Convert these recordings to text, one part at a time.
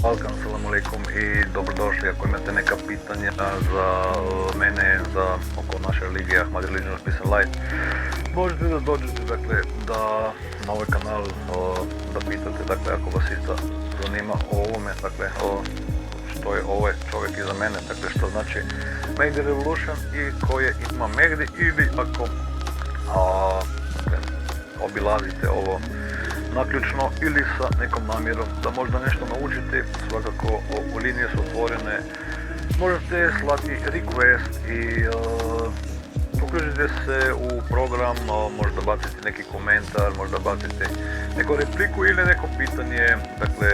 Balkan, salam alaikum i dobrodošli. Ako imate neka pitanja za mene, za oko naše religije Ahmad Religion of Peace and Light, možete da dođete, dakle, na ovaj kanal, da pitate, dakle, ako vas isto zanima o ovome, dakle, što je ovaj čovjek iza mene, dakle, što znači Mehdi Revolution i koje ima Mehdi, ili ako dakle, obilazite ovo naključno ili sa nekom namjerom da možda nešto naučite, svakako linije su otvorene, možete slati request i uključite se u program, možda baciti neki komentar, možda baciti neku repliku ili neko pitanje, dakle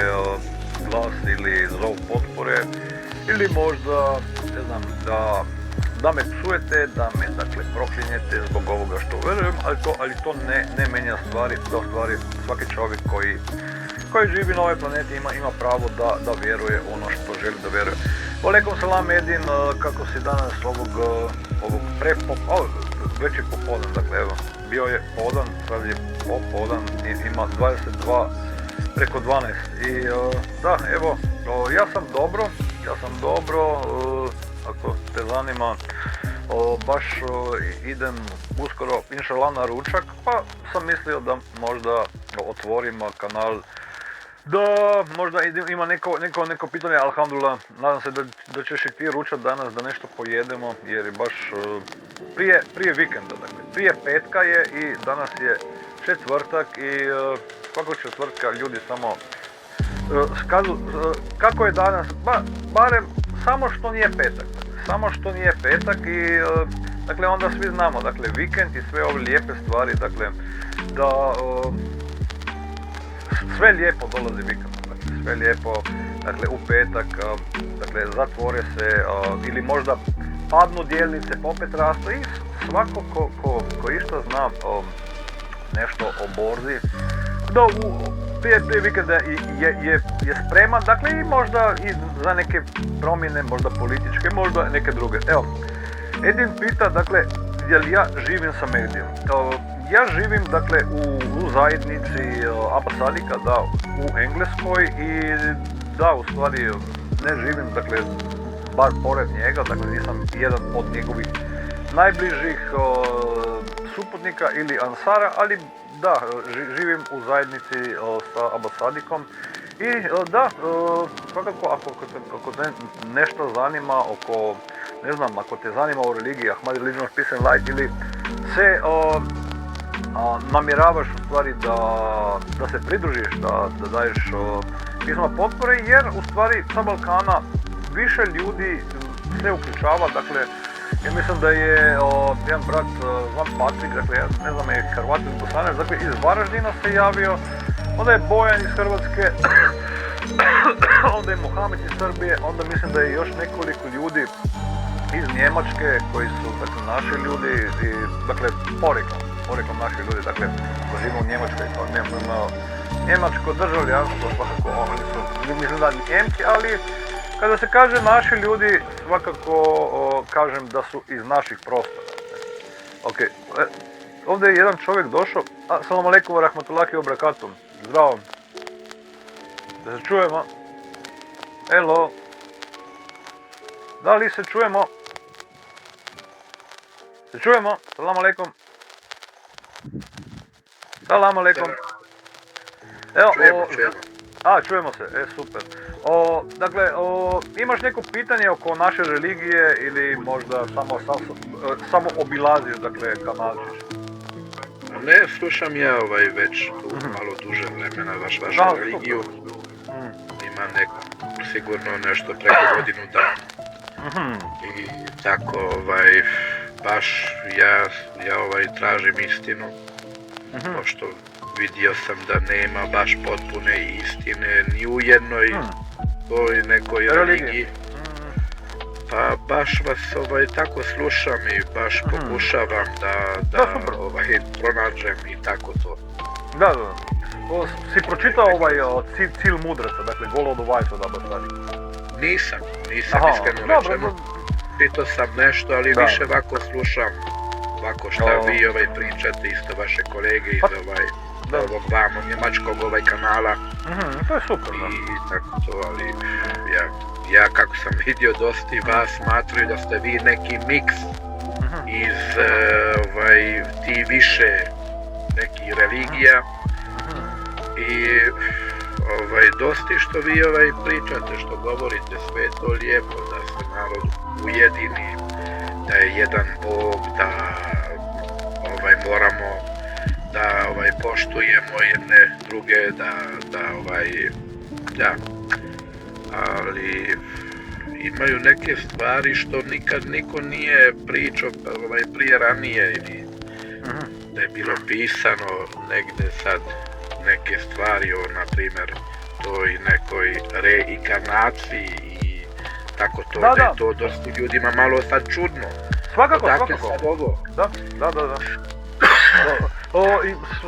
glas ili zov potpore, ili možda, ne znam, da me psujete, da me, dakle, proklinjete zbog ovoga što verujem, ali to ne menja stvari. Da, stvari, svaki čovjek koji živi na ovoj planeti ima pravo da vjeruje ono što želi da vjeruje. Alejkum salam Edin, kako si danas ovog već je popodan, dakle evo, bio je podan, sad je popodan, ima 22 preko 12 i da, evo, ja sam dobro, ako te zanima, baš idem uskoro, inšallah, na ručak, pa sam mislio da možda otvorim kanal, da možda ima neko pitanje. Alhamdulillah, nadam se da ćeš i ti ručat danas, da nešto pojedemo, jer je baš prije vikenda, dakle, prije petka je i danas je četvrtak i svakog četvrtka ljudi samo kažu kako je danas, barem samo što nije petak i dakle onda svi znamo, dakle vikend i sve ove lijepe stvari, dakle da sve lijepo dolazi vikend, dakle sve lijepo, dakle u petak, dakle zatvore se ili možda padnu dijelnice, popet rastu i svako ko išta zna nešto o borzi, da prije vikenda je spreman, dakle i možda i za neke promjene, možda političke, možda neke druge. Evo, Edin pita, dakle, jel ja živim sa Mehdijom? Ja živim, dakle, u zajednici Abbasadika, da, u Engleskoj i da, u stvari ne živim, dakle, bar pored njega, dakle nisam jedan od njegovih najbližih suputnika ili ansara, ali da, živim u zajednici sa Abbasadikom i da, svakako ako te nešto zanima oko, ne znam, ako te zanima o religiji, Ahmad Religion of Peace and Light, ili se namjeravaš u stvari da se pridružiš, da daješ pisma potpore, jer u stvari sa Balkana više ljudi se uključava, dakle, ja mislim da je jedan brat zvan Patrik, dakle, ja ne znam, je Hrvat iz Bosane, dakle, iz Varaždina se javio, onda je Bojan iz Hrvatske, onda je Mohamed iz Srbije, onda mislim da je još nekoliko ljudi iz Njemačke koji su, dakle, naši ljudi, i, dakle, poreklom naši ljudi, dakle, ako živimo u Njemačkoj, to nemamo njemačko državljanstvo, svakako, oni su, mislim da Njemci, ali kada se kaže naši ljudi, svakako kažem da su iz naših prostora. Ok, ovdje je jedan čovjek došao. Salam alejkum wa rahmatullahi wa barakatuh. Zdravo. Da se čujemo. Hello. Da li se čujemo? Se čujemo? Salam alejkum. Salam alejkum. Evo, čujemo se, super. Dakle, imaš neko pitanje oko naše religije ili možda samo obilaziš, dakle, kanalčić? Ne, slušam ja već tu malo duže vremena vašu religiju. Imam sigurno nešto preko godinu dana. I tako, baš ja tražim istinu, pošto vidio sam da nema baš potpune istine ni u jednoj toj nekoj religiji. Pa baš vas tako slušam i baš pokušavam da pronađem i tako to. Da. Si pročitao Cilj mudraca, dakle Goal of the Wise od Abbasadika? Nisam iskreno rečeno. Čitao sam nešto, ali više ovako slušam, ovako šta vi pričate, isto vaše kolege iz od ovog vamo njemačkog kanala To je super, da. i tako to, ali ja kako sam vidio dosta vas smatraju da ste vi neki miks iz ti više nekih religija i dosti što vi pričate, što govorite, sve je to lijepo, da se narod ujedini, da je jedan Bog, da moramo da poštujemo jedne druge, da, ali imaju neke stvari što nikad niko nije pričao prije ranije ili da je bilo pisano negdje sad neke stvari na primjer toj nekoj reinkarnaciji i tako to, da je to dosta ljudima malo sad čudno. Svakako. Sad ovo? Da.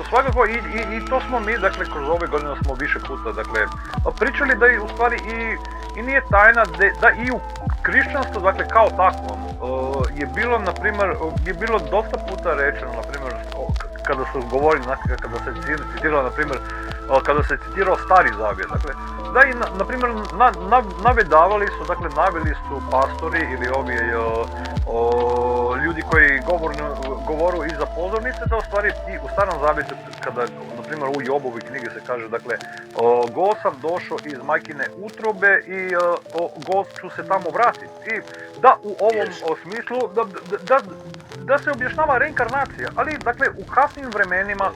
Svakako i to smo mi, dakle, kroz ove godine smo više puta, dakle, pričali da je u stvari i nije tajna da i u kršćanstvu, dakle, kao takvom, je bilo, na primjer, dosta puta rečeno, na primjer, kada se govori, kada se citiralo, na primjer, kada se citirao Stari Zavjet, dakle, da i, na primjer, naveli su pastori ili ovi ljudi koji govoru iza pozornice, da u stvari i u Starom Zavjetu, kada, na primjer, u Jobovoj knjigi se kaže, dakle, go sam došao iz majkine utrobe i go ću se tamo vratiti. I da, u ovom smislu, da se objašnjava reinkarnacija, ali, dakle, u kasnim vremenima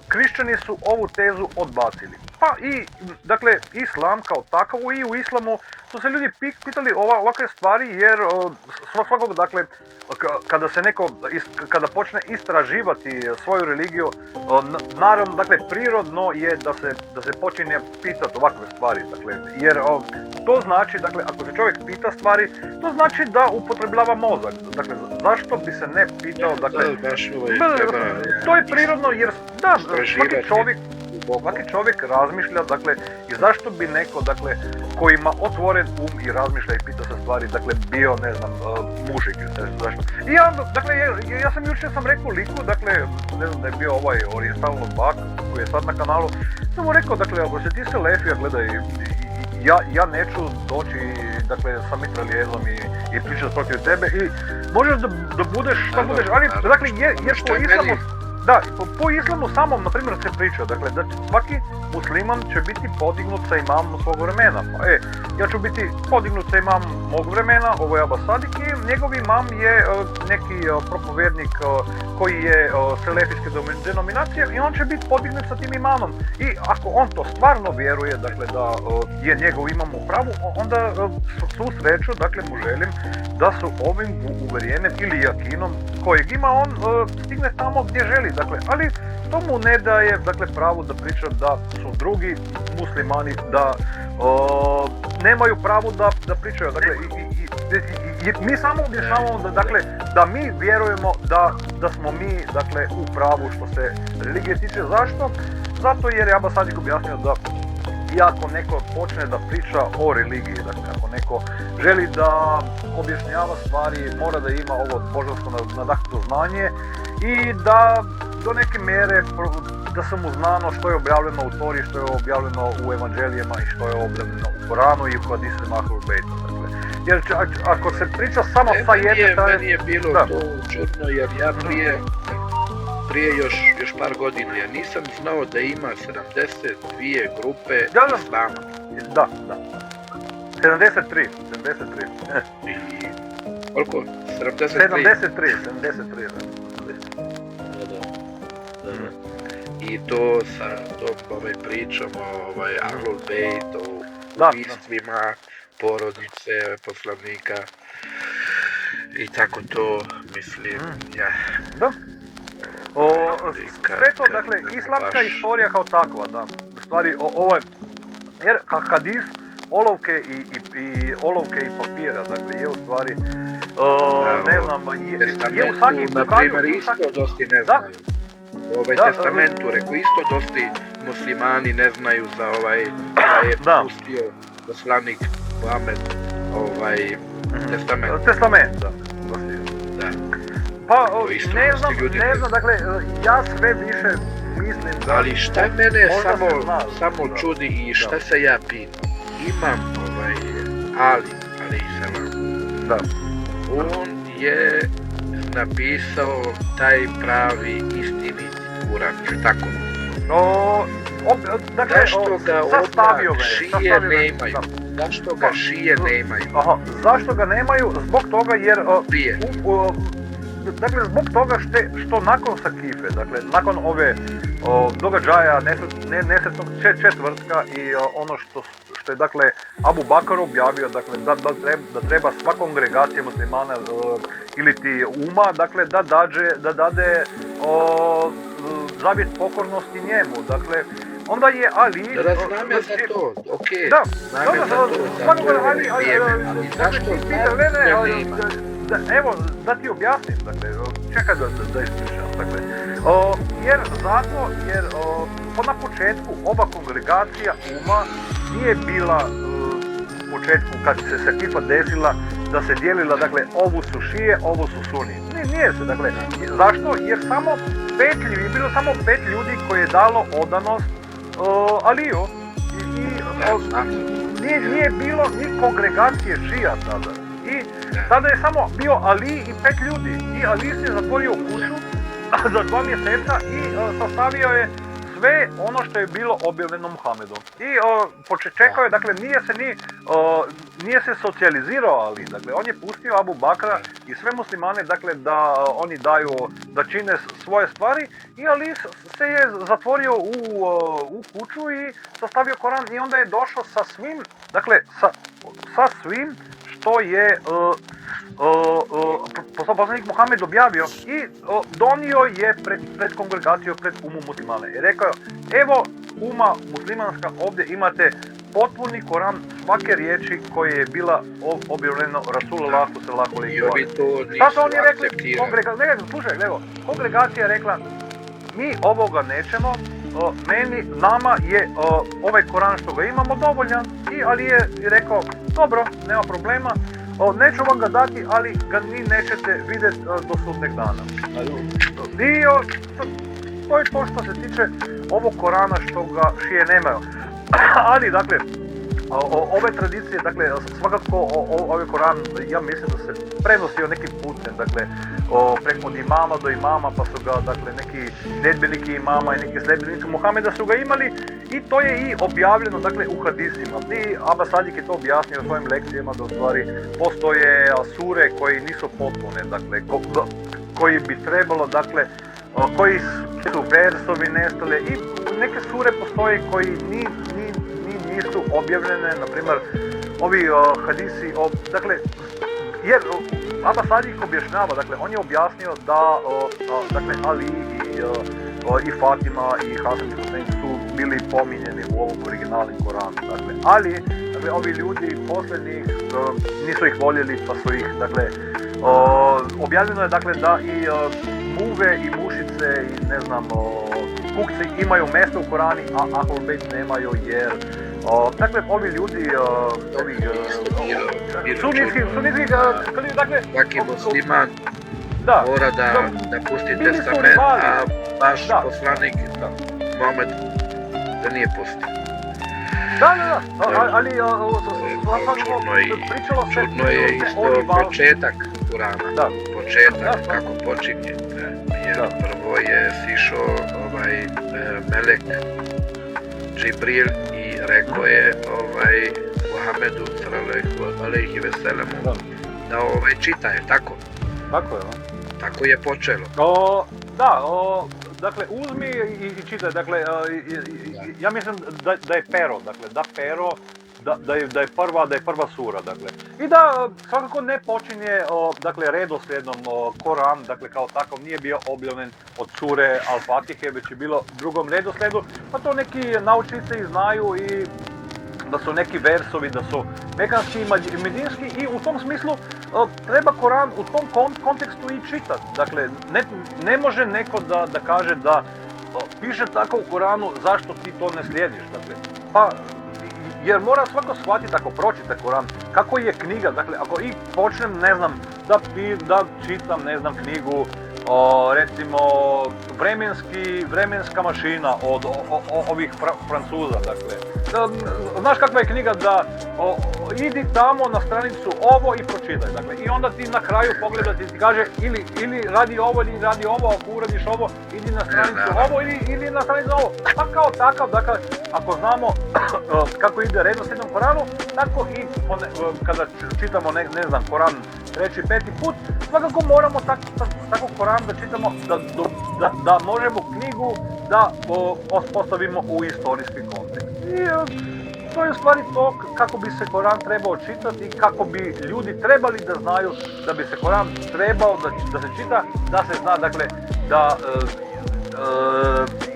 kršćani su ovu tezu odbacili. Pa i, dakle, islam kao takav, i u islamu su se ljudi pitali ovakve stvari, jer svakog, dakle, kada počne istraživati svoju religiju, naravno, dakle, prirodno je da se počinje pitati ovakve stvari, dakle, jer to znači, dakle, ako se čovjek pita stvari, to znači da upotrebljava mozak, dakle, zašto bi se ne pitao, dakle, to je prirodno, jer, da, svaki čovjek razmišlja, dakle, i zašto bi neko, dakle, koji ima otvoren i razmišlja i pita se stvari, dakle, bio, ne znam, mužik, zašto. I ja sam jučer rekao liku, dakle, ne znam da je bio Oriental Lombak, koji je sad na kanalu, sam mu rekao, dakle, ako se ti se lefija gledaj, ja neću doći, dakle, sa mitraljezom i pričati protiv tebe i možeš da budeš šta budeš, ali, dakle, jer po islamu, da, po islamu samom, na primjer, se priča, dakle, da svaki musliman će biti podignut sa imamom svog vremena. Pa, ja ću biti podignut sa imamom mog vremena, ovo je Abba Sadik, i njegov imam je neki propovjednik koji je selefijske denominacije i on će biti podignut sa tim imamom. I ako on to stvarno vjeruje, dakle, da je njegov imam u pravu, onda svu sreću, dakle, mu želim da su ovim uvjerenjem ili jakinom kojeg ima on stigne tamo gdje želi, dakle, ali to mu ne daje, dakle, pravo da priča da su drugi muslimani, da nemaju pravo da pričaju, dakle, mi samo objašnjavamo da, dakle, da mi vjerujemo da smo mi, dakle, u pravu što se religije tiče. Zašto? Zato jer je Abba Sadik objasnio da i ako neko počne da priča o religiji, dakle, ako neko želi da objašnjava stvari, mora da ima ovo božansko nadahnuto znanje i da do neke mjere da se mu znano što je objavljeno u Tori, što je objavljeno u Evanđelijama i što je objavljeno u Koranu i u Hadisima Ahlul Bejta, dakle. Jer ako se priča samo sa jedne strane... Meni je bilo to čudno, jer ja prije još par godina, ja nisam znao da ima 72 grupe islama. Da. 73. I koliko? 73. I to sa tom pričom o Ahlul Bejt, o ubistvima porodice poslanika i tako to, mislim, Da. Sve to, dakle, islamska istorija kao takva, da. U stvari, jer hadis, olovke i papira, dakle, je u stvari, ne znam, je u svakim... Na primjer, isto dosti ne znaju. Testamentu, rekao, isto dosti muslimani ne znaju za da je pustio poslanik Muhammed testament. Testament, da. Pa, ne znam, dakle, ja sve više mislim da... Ali šta mene Možda se zna, samo da. čudi i šta Da. se ja pitam, imam Ali salam, Da. on je napisao taj pravi istinit Kuran, je tako? Dakle, Zašto ga sastavio onda ga je, šije sastavio ga je, nemaju? da. Zašto ga šije nemaju? Aha, zašto ga nemaju? Zbog toga jer... Prije. Dakle, zbog toga što nakon Sakife, dakle, nakon ove događaja nesretnog četvrtka i ono što je, dakle, Abu Bakr objavio, dakle, da treba sva kongregacija muslimana ili ti uma, dakle, da dade zavjet pokornosti njemu, dakle, onda je Ali... Da, znam ja za to, okej, Da, znam ja za to, da to je vrijeme, ali zašto nema? Evo, da ti objasnim, dakle, čekaj da ispričam, dakle, jer na početku oba kongregacija uma nije bila u početku kad se Sakifa desila da se dijelila, dakle, ovu su šije, ovo su suni. Nije se, dakle, zašto? Jer samo bilo samo 5 ljudi koji je dalo odanost Aliju nije bilo ni kongregacije šija tada. I tada je samo bio Ali i 5 ljudi. I Ali se zatvorio kuću za 2 mjeseca i sastavio je sve ono što je bilo objavljeno Muhamedom. I čekao je, dakle, nije se socijalizirao Ali, dakle, on je pustio Abu Bakra i sve muslimane, dakle, da oni da čine svoje stvari i Ali se je zatvorio u kuću i sastavio Koran i onda je došao sa svim, dakle, sa svim što je poslanik Muhammed objavio i donio je pred kongregaciju, pred umu muslimane. I rekao je, evo uma muslimanska, ovdje imate potpuni Koran svake riječi koje je bila objavljeno Rasulallahu sallallahu alejhi ve sellem. I ovi to nisu akceptirali. Slušaj, evo, kongregacija je rekla, mi ovoga nećemo, nama je ovaj Koran što ga imamo dovoljan. I Ali je rekao, dobro, nema problema, neću vam ga dati, ali ga ni nećete vidjeti do sudnjeg dana. I to je to što se tiče ovog Korana što ga šije nemaju. Ali, dakle, ove tradicije, dakle, svakako ovaj Koran, ja mislim da se prenosio nekim putem, dakle, preko imama do imama, pa su ga, dakle, neki sljedbeniki imama i neki sljedbenici Muhameda su ga imali i to je i objavljeno, dakle, u hadisima. I Abbas Sadik je to objasnio u svojim lekcijama, da u stvari postoje sure koji nisu potpune, dakle, koji bi trebalo, dakle, koji su versovi nestale i neke sure postoje koji nisu objavljene, na primjer, ovi hadisi, dakle, jer Abbas Sadik objašnjava, dakle, on je objasnio da, dakle, Ali i Fatima i Hasan i Husein su bili pominjeni u ovom originalnom Koranu, dakle, ali, dakle, ovi ljudi posljednjih nisu ih voljeli, pa su ih, dakle, objavljeno je, dakle, da i muve i mušice i, ne znam, kukci imaju mjesto u Korani, a Ahlul Bejt nemaju, jer dakle, ovi ljudi, sunitski, dakle... Svaki musliman mora da pusti testament, a baš poslanik Muhammed da nije pustio. Da, ali čudno je isto početak Kurana, početak kako počinje, jer prvo je sišao melek Džibril i rekao je Muhammedu sallallahu alejhi ve sellemu da čitaj, tako? Tako je, tako je počelo. Dakle, uzmi i čitaj, dakle, ja mislim da je pero, dakle, da je prva sura, dakle. I da svakako ne počinje, dakle, redoslijednom Koran, dakle, kao takav nije bio objavljen od sure Al-Fatihe, već je bilo drugom redoslijedu, pa to neki naučnici znaju i da su neki versovi, da su mekanski i medinski i u tom smislu treba Koran u tom kontekstu i čitati. Dakle, ne može neko da kaže da piše tako u Koranu, zašto ti to ne slijediš, dakle. Pa, jer mora svako shvatiti ako pročita Koran, kako je knjiga, dakle, ako i počnem, ne znam, da čitam, ne znam, knjigu recimo vremenska mašina od ovih Francuza, dakle. Znaš kakva je knjiga da idi tamo na stranicu ovo i pročitaj, dakle, i onda ti na kraju pogleda ti kaže ili radi ovo ili radi ovo, ako uradiš ovo, idi na stranicu ovo ili na stranicu ovo. Pa kao takav, dakle, ako znamo kako ide redoslijedom Koranu, tako i kada čitamo, ne znam, Koran 3. 5. put, svakako moramo tako Koran da čitamo, da možemo knjigu da postavimo u istorijski kontekst. I to je u stvari to kako bi se Koran trebao čitati i kako bi ljudi trebali da znaju da bi se Koran trebao da se čita, da se zna, dakle, da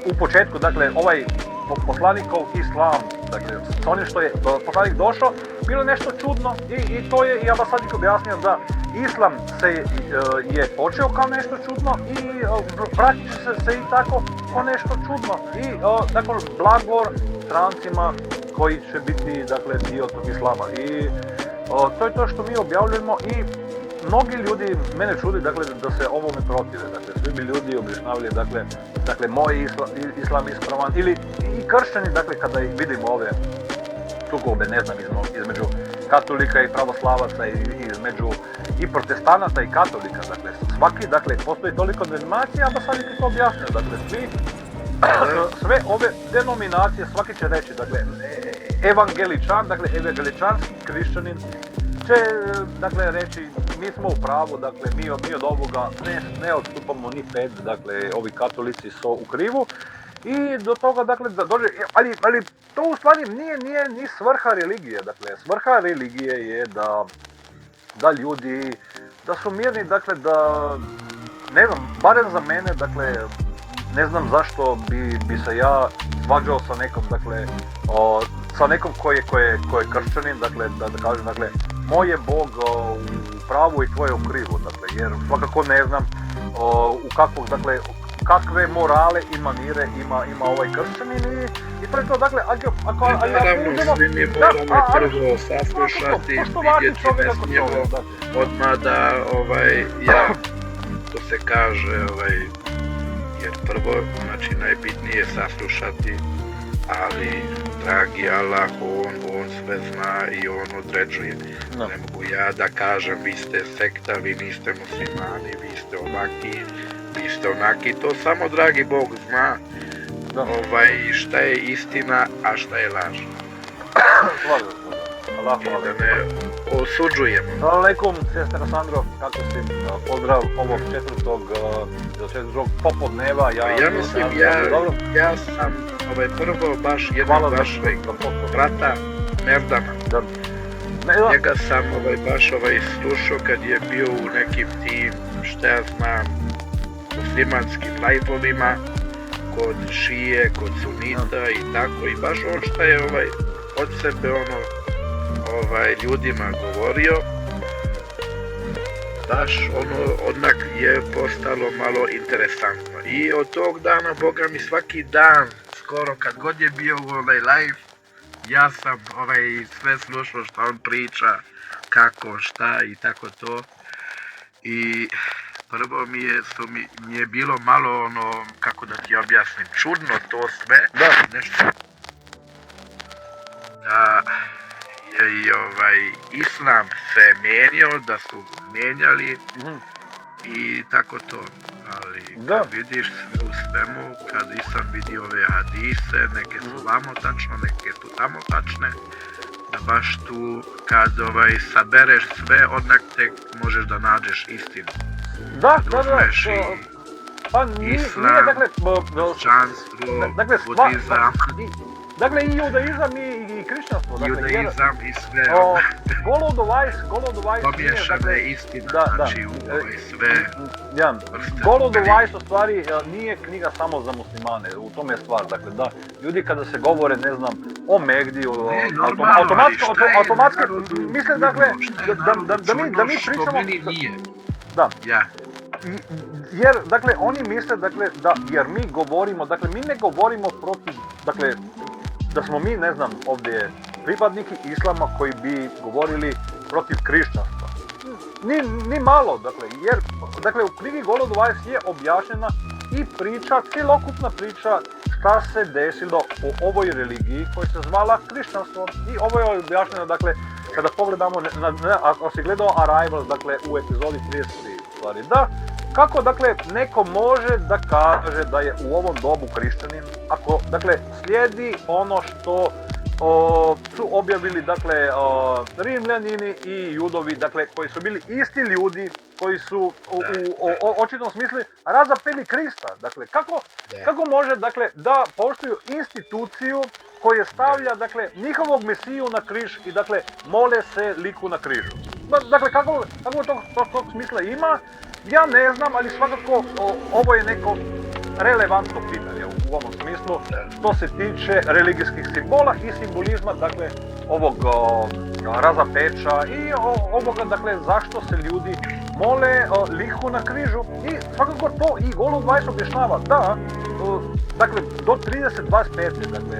u početku, dakle, ovaj poslanikov islam, dakle, s onim što je poslanik došao, bilo nešto čudno i to je i Abasadik objasnio da islam je počeo kao nešto čudno i vratit će se i tako kao nešto čudno i dakle, blagor strancima koji će biti, dakle, dio tog islama i to je to što mi objavljujemo i mnogi ljudi mene čudi, dakle, da se ovome protive, dakle, svi bi ljudi objašnjavali, dakle, moj islam ispravan ili i kršćani, dakle, kada vidimo ove sukobe, ne znam, između katolika i pravoslavaca i između i protestanata i katolika, dakle, svaki, dakle, postoji toliko denominacija, a sad je to objasnio, dakle, sve ove denominacije, svaki će reći, dakle, evangeličan, dakle, evangeličanski krišćanin će, dakle, reći, mi smo u pravu, dakle, mi od ovoga ne odstupamo ni pet, dakle, ovi katolici su u krivu i do toga, dakle, da dođe, ali to u stvari nije ni svrha religije, dakle, svrha religije je da ljudi, da su mirni, dakle, da, ne znam, barem za mene, dakle, ne znam zašto bi se ja svađao sa nekom, dakle, sa nekom koji je kršćanin, dakle, da kažem, dakle, moj je Bog u pravu i tvoj je u krivu, dakle, jer svakako ne znam u kakvog, dakle, kakve morale i manire ima ovaj kršćanin i to je to, dakle, naravno, svi mi moramo prvo saslušati, vidjeti ne smijemo odmah da, ja, to se kaže, jer prvo, znači, najbitnije je saslušati, ali, dragi Allah, on sve zna i on određuje. No. Ne mogu ja da kažem, vi ste sekta, vi niste muslimani, vi ste ovaki, vi ste onaki, to samo dragi Bog zna, šta je istina, a šta je laž. I da ne osuđujemo. Salam alaikum, sestra Sandro, kako si? Pozdrav ovog četvrtog popodneva. Ja mislim, ja sam prvo baš jedan vašeg brata Merdana. Njega sam baš slušao kad je bio u nekim tim, šta ja znam, muslimanskim live-ovima, kod šije, kod sunita i tako, i baš on šta je od sebe ljudima govorio, baš odnak je postalo malo interesantno. I od tog dana, Boga mi, svaki dan, skoro kad god je bio u live, ja sam sve slušao što on priča, kako, šta i tako to. I prvo mi je bilo malo kako da ti objasnim, čudno to sve, nešto. Da je i islam se menjao, da su menjali i tako to. Ali kad vidiš sve u svemu, kad islam vidi ove hadise, neke su vamo tačno, neke su tamo tačne, da baš tu kad sabereš sve, odnak tek možeš da nađeš istinu. Da. Pa islam, kršćanstvo, budizam. Dakle, i judaizam i kršćanstvo. Judaizam i sve. Pomiješane istina, znači u sve. Golodovajs u stvari nije knjiga samo za muslimane, u tome je stvar. Dakle, da, ljudi kada se govore, ne znam, o Megdiju, automatski misle, dakle, da mi pričamo... Što meni nije. Da. Ja. Jer, dakle, oni misle, dakle, jer mi govorimo, dakle, mi ne govorimo protiv, dakle, da smo mi, ne znam, ovdje pripadniki islama koji bi govorili protiv kršćanstva. ni malo, dakle, jer dakle, u knjigi Golo 20 je objašnjena i priča, cjelokupna priča šta se desilo u ovoj religiji koja se zvala kršćanstvo. I ovo je objašnjeno, dakle, kada pogledamo, ako si gledao Arrival, dakle, u epizodi 33, stvari, da, kako, dakle, neko može da kaže da je u ovom dobu kršćanin, ako, dakle, slijedi ono što su objavili, dakle, Rimljanini i Judovi, dakle, koji su bili isti ljudi, koji su u očitom smislu razapeli Krista. Dakle, kako može, dakle, da poštuju instituciju koja stavlja, dakle, njihovog Mesiju na križ i, dakle, mole se liku na križu. Dakle, kako tog smisla ima, ja ne znam, ali svakako ovo je neko relevantno pitanje u ovom smislu što se tiče religijskih simbola i simbolizma, dakle, ovog razapeča i ovoga, dakle, zašto se ljudi mole liku na križu. I svakako to i Golo 20 objašnjava da, dakle, do 3025, dakle,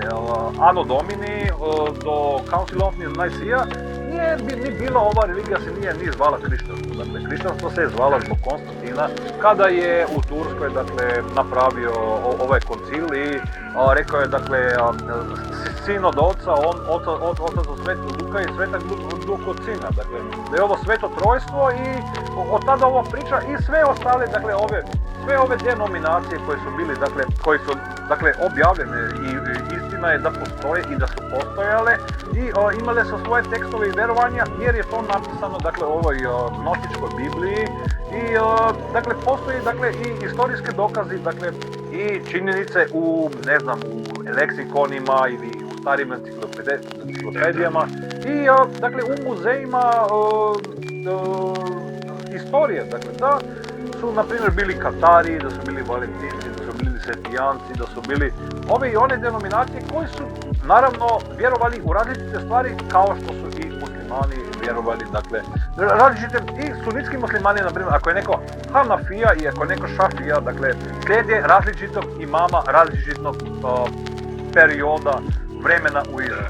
Anno Domini, do Council of Nicaea, nije ni bila ova religija, se nije ni zvala kršćanstvo. Dakle, kršćanstvo se je zvala zbog Konstantina, kada je u Turskoj, dakle, napravio ovaj koncil i rekao je, dakle, sin od oca, otac od Svetog Duha i Svetak Duh od sina. Dakle, da je ovo sveto trojstvo i od tada ova priča i sve ostale, dakle, sve ove denominacije koje su bili, dakle, koji su, dakle, objavljene i istina je da postoje i da su postojale i imale su svoje tekstove i verovanja jer je to napisano, dakle, u ovoj gnostičkoj Bibliji i, dakle, postoji, dakle, i istorijske dokazi, dakle, i činjenice u, ne znam, u leksikonima ili u starim enciklopedijama i, dakle, u muzejima istorije, dakle, da su, na primjer, bili Katari, da su bili Valentinci, da su bili Setijanci, da su bili ove i one denominacije koji su, naravno, vjerovali u različite stvari kao što su i muslimani vjerovali, dakle, različite i sunitski muslimani, na primjer, ako je neko Hanafija i ako je neko Šafija, dakle, slijede različitog imama, različitog perioda, vremena u Islamu.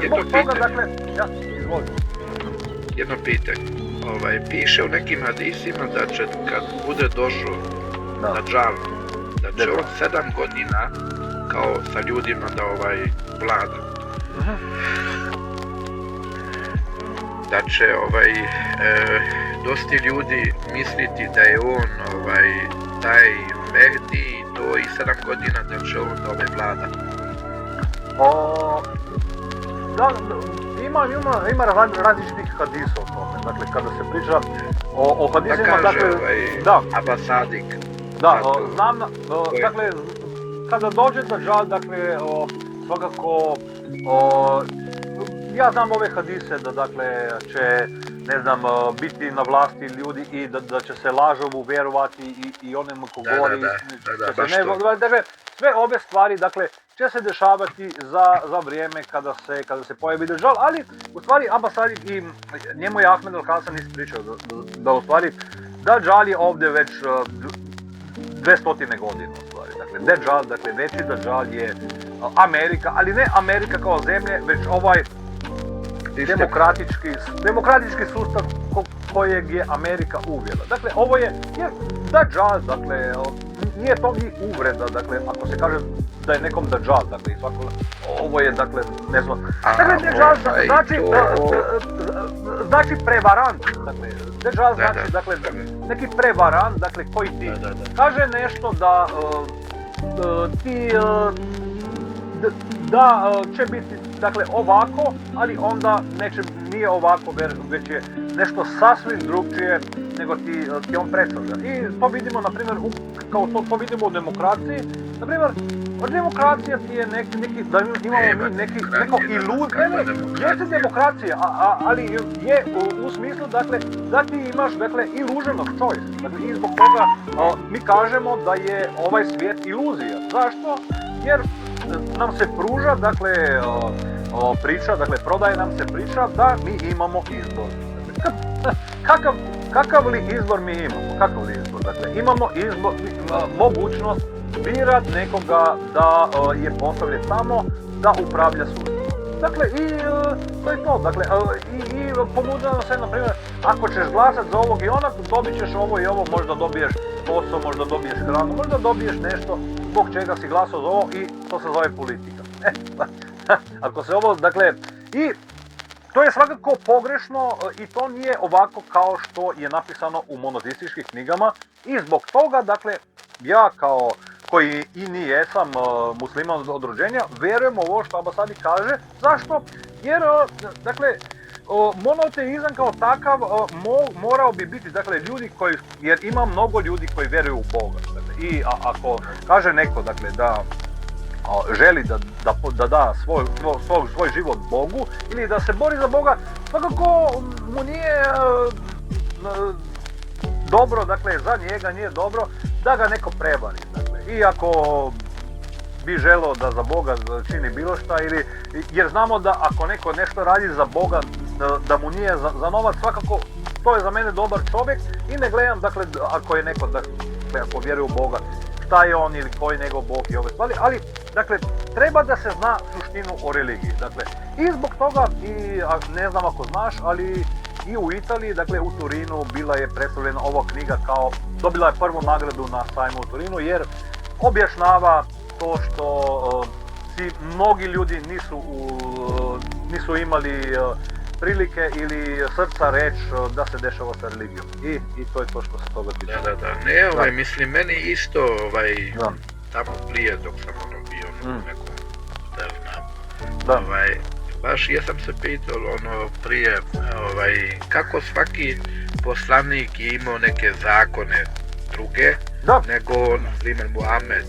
I zbog toga, dakle, ja, izvolite. Jedno pitanje. Piše u nekim hadisima da će, kad bude došao na džal, da će on 7 godina kao sa ljudima da vlada. Da će dosti ljudi misliti da je on taj Mehdi i to i 7 godina da će on vlada. Da, ima različitih hadisa o tome, dakle, kada se priča o hadisima, da kaže, da, Abasadik. Da, znam, dakle, kada dođe Dajjal, dakle, svakako, ja znam ove hadise da, dakle, će, ne znam, biti na vlasti ljudi i da će se lažovu vjerovati i onemu ko govori, dakle, sve ove stvari, dakle, će se dešavati za vrijeme kada se pojavi Dajjal, ali u stvari Abasadik i njemu je Ahmed Al-Hasan ispričao da u stvari Dajjal je ovdje već 200 godina u stvari. Dakle, Dajjal, dakle, veći Dajjal je Amerika, ali ne Amerika kao zemlje, već ovaj demokratički sustav kojeg je Amerika uvela. Dakle, ovo je, jer Dajjal, dakle, nije to ni uvreda, dakle, ako se kaže da je nekom Dajjal, dakle, i svako, ovo je, dakle, ne znam, dakle, Dajjal znači prevarant, dakle, Dajjal znači, dakle, neki prevarant, dakle, koji ti kaže nešto da ti, da će biti, dakle, ovako, ali onda nije ovako, već je nešto sasvim drugčije nego ti on predstavlja. I to vidimo, na primjer, kao to vidimo u demokraciji. Na primjer, demokracija ti je da imamo mi neko iluziju, jeste demokracija, ali je u smislu, dakle, da ti imaš, dakle, illusion of choice. Dakle, i zbog toga mi kažemo da je ovaj svijet iluzija. Zašto? Jer nam se pruža, dakle, priča, dakle, prodaje nam se priča da mi imamo izbor. Kakav li izbor mi imamo? Kakav li izbor? Dakle, imamo izbor, mogućnost birat nekoga da je postavljen tamo da upravlja sustavom. Dakle, i to je to. Dakle, i ponuđa nam se, na primjer, ako ćeš glasati za ovog i onog, dobit ćeš ovo i ovo, možda dobiješ posao, možda dobiješ hranu, možda dobiješ nešto zbog čega si glasao za ovo i to se zove politika. Ako se ovo, dakle, i to je svakako pogrešno i to nije ovako kao što je napisano u monoteističkim knjigama i zbog toga, dakle, ja kao koji i nije sam musliman od rođenja, vjerujem ovo što Abasadi kaže. Zašto? Jer, dakle, monoteizam kao takav morao bi biti, dakle, ljudi koji, jer ima mnogo ljudi koji vjeruju u Boga. Dakle, i ako kaže neko, dakle, da želi da svoj život Bogu ili da se bori za Boga, svakako mu nije dobro, dakle, za njega nije dobro da ga neko prevari. Dakle, i ako bi želio da za Boga čini bilo šta, ili, jer znamo da ako neko nešto radi za Boga, da mu nije za novac, svakako to je za mene dobar čovjek i ne gledam, dakle, ako je neko, dakle, ako vjeruje u Boga, šta je on ili koji je njegov Bog i ove stvari, ali, dakle, treba da se zna suštinu o religiji, dakle, i zbog toga, i ne znam ako znaš, ali i u Italiji, dakle, u Turinu bila je predstavljena ova knjiga kao, dobila je prvu nagradu na sajmu u Turinu, jer objašnjava to što mnogi ljudi nisu imali prilike ili srca reći da se dešava sa religijom. I to je to što se toga tiče. Da. Ne, mislim, meni isto, tamo prije dok sam bio u nekom, da znam, baš ja sam se pitao prije, kako svaki poslanik je imao neke zakone druge, nego, na primjer, Muhammed,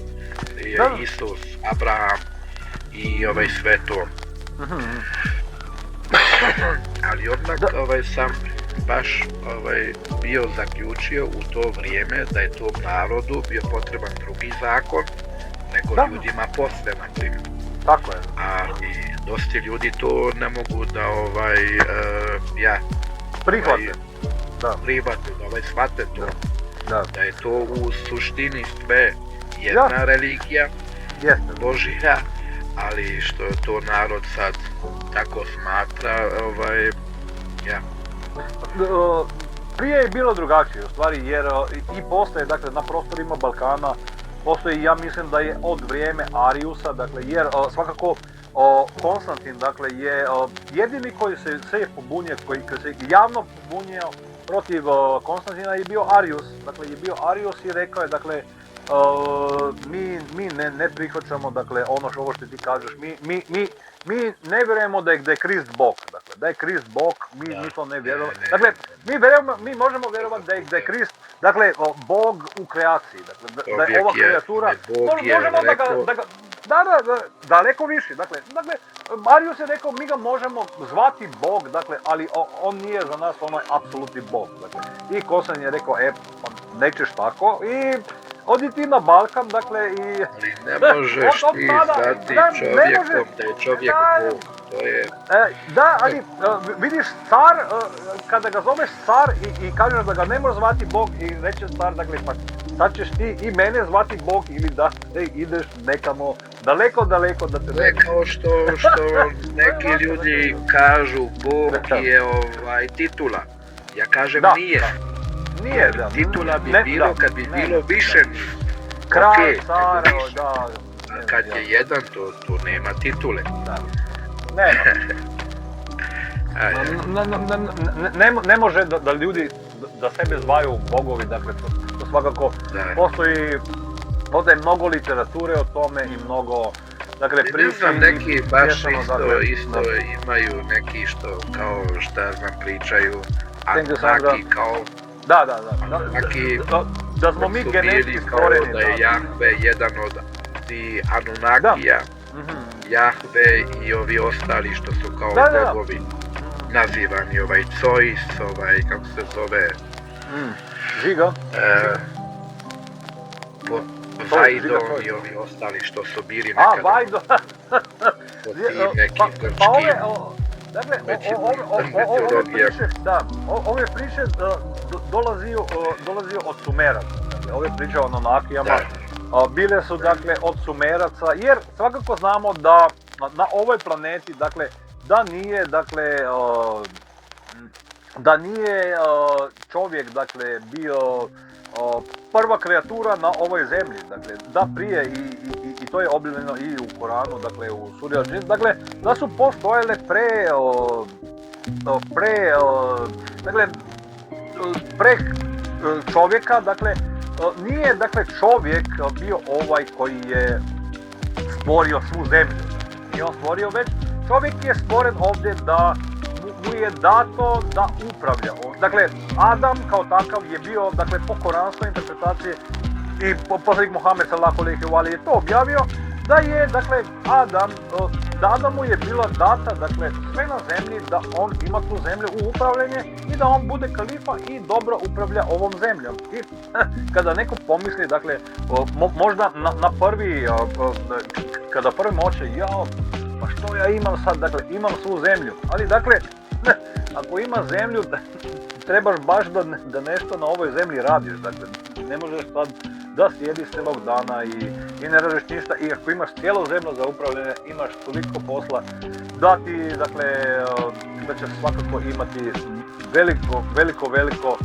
Isus, Abraham i sve to. Ali odmah sam baš bio zaključio u to vrijeme da je tom narodu bio potreban drugi zakon nego ljudima posle, na primjer. Tako je. Ali dosta ljudi to ne mogu da prihvate, da shvate to. Da je to u suštini sve jedna religija, Božja, ali što je to narod sad tako smatra, Prije je bilo drugačije, u stvari, jer i postoje, dakle, na prostorima Balkana, postoji, ja mislim da je od vrijeme Ariusa, dakle, jer svakako Konstantin, dakle, je jedini koji se je pobunio, koji se javno pobunio protiv Konstantina je bio Arius, dakle, je bio Arius i rekao je, dakle, mi ne prihvaćamo, dakle, ovo što ti kažeš, mi ne vjerujemo da je Krist Bog, dakle, da je Krist Bog, mi to ne vjerujemo, dakle, mi možemo vjerovati da je Krist, dakle, Bog u kreaciji, dakle, da je ova kreatura, možemo daleko više, dakle, Arius je rekao, mi ga možemo zvati Bog, dakle, ali on nije za nas onaj apsolutni Bog, dakle, i Konstantin je rekao, nećeš tako, i odi ti na Balkan, dakle, i... Ne možeš ti zvati čovjekom da je čovjek Bog, to je... Da, ali vidiš, car, kada ga zoveš car i kažeš da ga ne možeš zvati Bog i reče car, dakle, pa sad ćeš ti i mene zvati Bog ili da ideš nekamo daleko da te... Ne kao što neki ljudi kažu Bog je titula, ja kažem nije. Nije, da. Titula bi bilo kad bi bilo više. Kralj, car, da. A kad je jedan, to nema titule. Da. Ne može da ljudi da sebe zvaju bogovi, dakle, to svakako postoji mnogo literature o tome i mnogo, dakle, ne znam, neki baš isto imaju neki što, kao šta znam, pričaju, Anunnaki kao... Da. Da smo mi genetski stvoreni. Da je Jahve jedan od ti Anunnakija, Jahve i ovi ostali što su kao bogovi nazivani, Zeus, kako se zove? Žiga. Vajdon i ovi ostali što su bili nekada. Vajdon. Po tim nekim grčkim. Dakle, ove priče dolazio od Sumeraca, dakle, ove priče o Anunnakijama bile su, dakle, od Sumeraca, jer svakako znamo da na ovoj planeti, dakle, da nije, dakle, da nije čovjek, dakle, bio prva kreatura na ovoj zemlji, dakle, da prije i to je objavljeno i u Koranu, dakle, u Suri Al-Džin, dakle, da su postojale pre čovjeka, dakle, nije, dakle, čovjek bio ovaj koji je stvorio svu zemlju, nije on stvorio, već čovjek je stvoren ovdje da mu je dato da upravlja. Dakle, Adam kao takav je bio, dakle, po koranskoj interpretaciji i poslanik Muhammed sallallahu alejhi ve sellem je to objavio, da je, dakle, da Adamu je bila data, dakle, sve na zemlji, da on ima tu zemlju u upravljanje i da on bude kalifa i dobro upravlja ovom zemljom. I kada neko pomisli, dakle, možda na prvi, kada prvi moće, pa što ja imam sad, dakle, imam svu zemlju, ali, dakle, ako ima zemlju, trebaš baš da nešto na ovoj zemlji radiš, dakle, ne možeš sad da sjediš celog dana i ne radiš ništa, i ako imaš cijelu zemlju za upravljanje, imaš toliko posla da ti, dakle, da će svakako imati veliko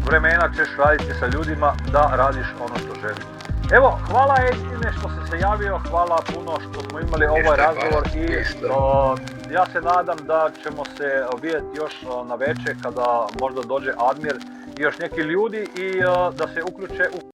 vremena ćeš raditi sa ljudima da radiš ono što želiš. Evo, hvala Edine što si se javio, hvala puno što smo imali ovaj razgovor i ja se nadam da ćemo se vidjeti još na večer kada možda dođe Admir i još neki ljudi i da se uključe u